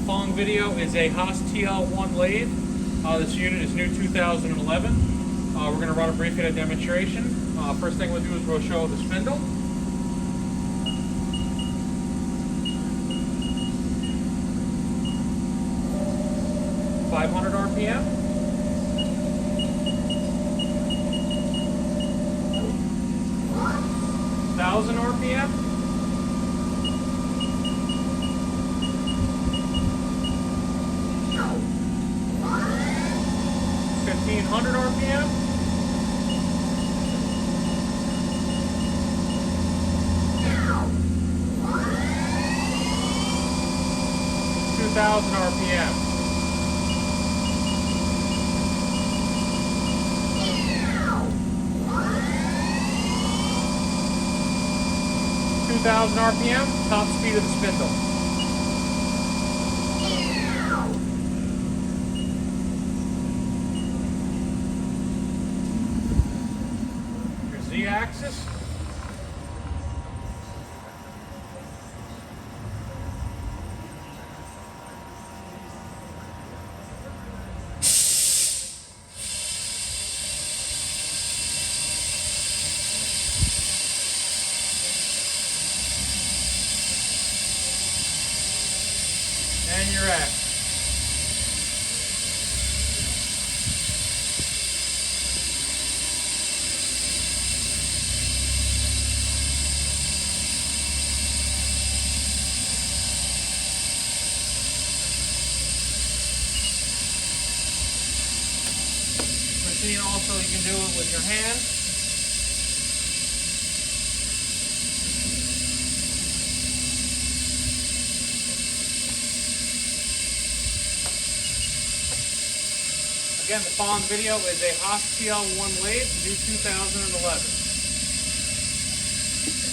following video is a HAAS TL-1 lathe. This unit is new 2011. We're going to run a brief demonstration. First thing we'll do is we'll show the spindle. .500 RPM. 1,000 RPM. 1,500 RPM. 2,000 RPM. 2,000 RPM, top speed of the spindle. Your Z-axis. And your X. Machine also, you can do it with your hand. Again, the following video is a HAAS TL-1 lathe, new 2011.